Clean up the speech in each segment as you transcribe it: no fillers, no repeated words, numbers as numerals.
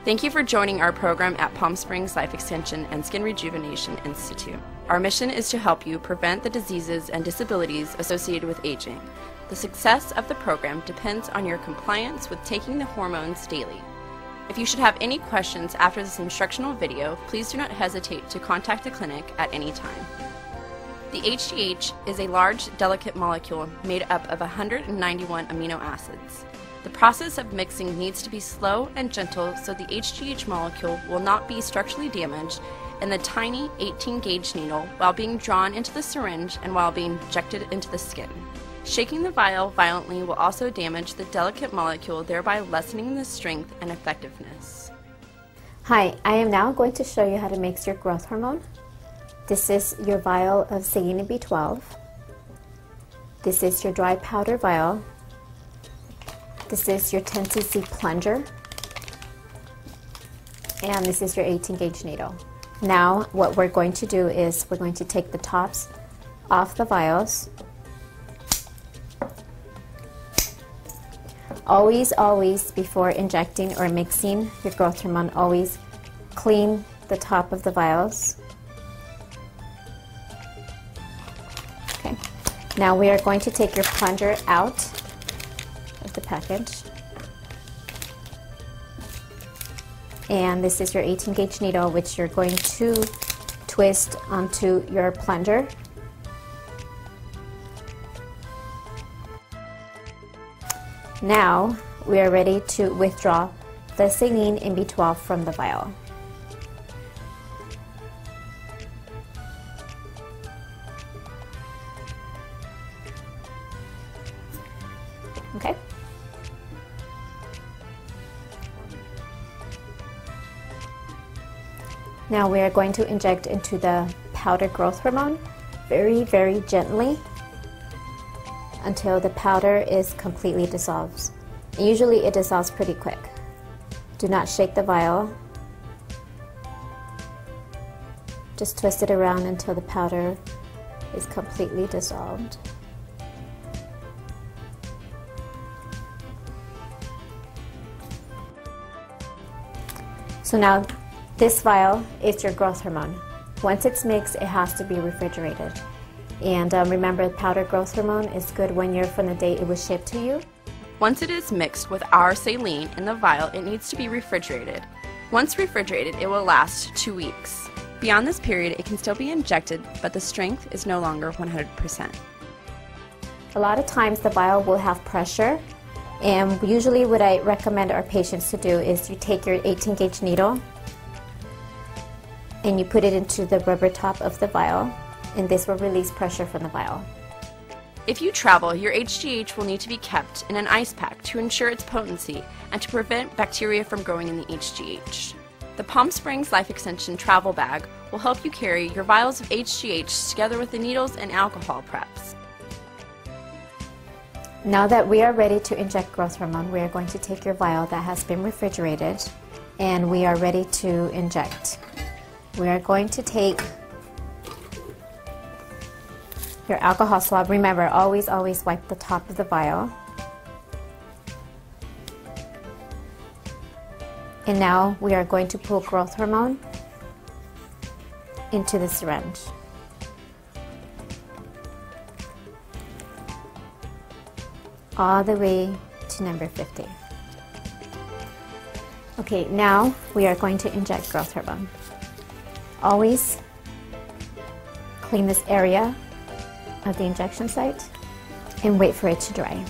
Thank you for joining our program at Palm Springs Life Extension and Skin Rejuvenation Institute. Our mission is to help you prevent the diseases and disabilities associated with aging. The success of the program depends on your compliance with taking the hormones daily. If you should have any questions after this instructional video, please do not hesitate to contact the clinic at any time. The HGH is a large, delicate molecule made up of 191 amino acids. The process of mixing needs to be slow and gentle so the HGH molecule will not be structurally damaged in the tiny 18-gauge needle while being drawn into the syringe and while being injected into the skin. Shaking the vial violently will also damage the delicate molecule, thereby lessening the strength and effectiveness. Hi, I am now going to show you how to mix your growth hormone. This is your vial of selenium B12. This is your dry powder vial. This is your 10cc plunger. And this is your 18-gauge needle. Now what we're going to do is we're going to take the tops off the vials. Always, before injecting or mixing your growth hormone, always clean the top of the vials. Okay. Now we are going to take your plunger out of the package. And this is your 18-gauge needle, which you're going to twist onto your plunger. Now we are ready to withdraw the saline in B12 from the vial. Okay. Now we are going to inject into the powder growth hormone very gently until the powder is completely dissolved. Usually it dissolves pretty quick. Do not shake the vial. Just twist it around until the powder is completely dissolved. So now this vial is your growth hormone. Once it's mixed, it has to be refrigerated. And remember, powder growth hormone is good when you're from the day it was shipped to you. Once it is mixed with our saline in the vial, it needs to be refrigerated. Once refrigerated, it will last 2 weeks. Beyond this period, it can still be injected, but the strength is no longer 100%. A lot of times the vial will have pressure, and usually what I recommend our patients to do is you take your 18-gauge needle and you put it into the rubber top of the vial, and this will release pressure from the vial. If you travel, your HGH will need to be kept in an ice pack to ensure its potency and to prevent bacteria from growing in the HGH. The Palm Springs Life Extension travel bag will help you carry your vials of HGH together with the needles and alcohol preps. Now that we are ready to inject growth hormone, we are going to take your vial that has been refrigerated and we are ready to inject. We are going to take your alcohol swab. Remember, always wipe the top of the vial. And now we are going to pull growth hormone into the syringe. All the way to number 50. Okay, now we are going to inject growth hormone. Always clean this area of the injection site and wait for it to dry.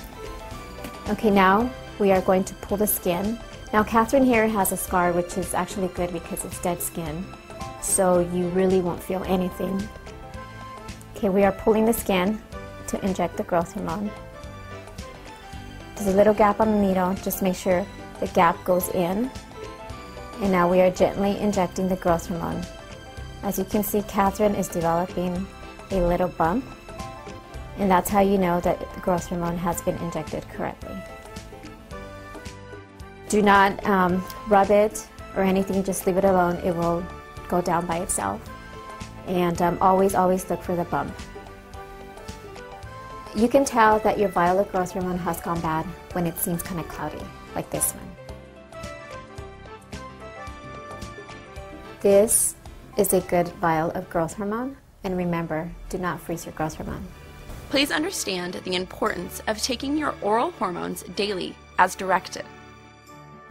Okay, now we are going to pull the skin. Now Catherine here has a scar, which is actually good because it's dead skin, so you really won't feel anything. Okay, we are pulling the skin to inject the growth hormone. There's a little gap on the needle, just make sure the gap goes in. And now we are gently injecting the growth hormone. As you can see, Catherine is developing a little bump, and that's how you know that the growth hormone has been injected correctly. Do not rub it or anything, just leave it alone. It will go down by itself. And always look for the bump. You can tell that your vial of growth hormone has gone bad when it seems kind of cloudy, like this one. This is a good vial of growth hormone, and remember, do not freeze your growth hormone. Please understand the importance of taking your oral hormones daily as directed.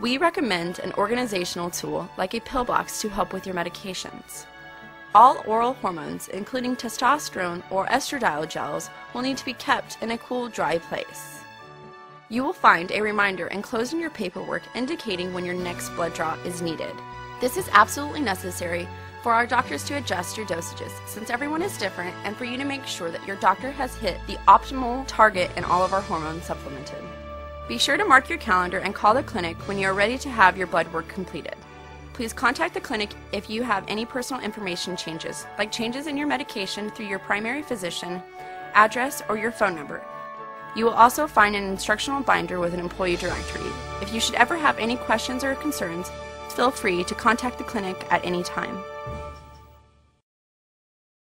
We recommend an organizational tool like a pill box to help with your medications. All oral hormones, including testosterone or estradiol gels, will need to be kept in a cool, dry place. You will find a reminder enclosed in your paperwork indicating when your next blood draw is needed. This is absolutely necessary for our doctors to adjust your dosages, since everyone is different, and for you to make sure that your doctor has hit the optimal target in all of our hormones supplemented. Be sure to mark your calendar and call the clinic when you are ready to have your blood work completed. Please contact the clinic if you have any personal information changes, like changes in your medication through your primary physician, address, or your phone number. You will also find an instructional binder with an employee directory. If you should ever have any questions or concerns, feel free to contact the clinic at any time.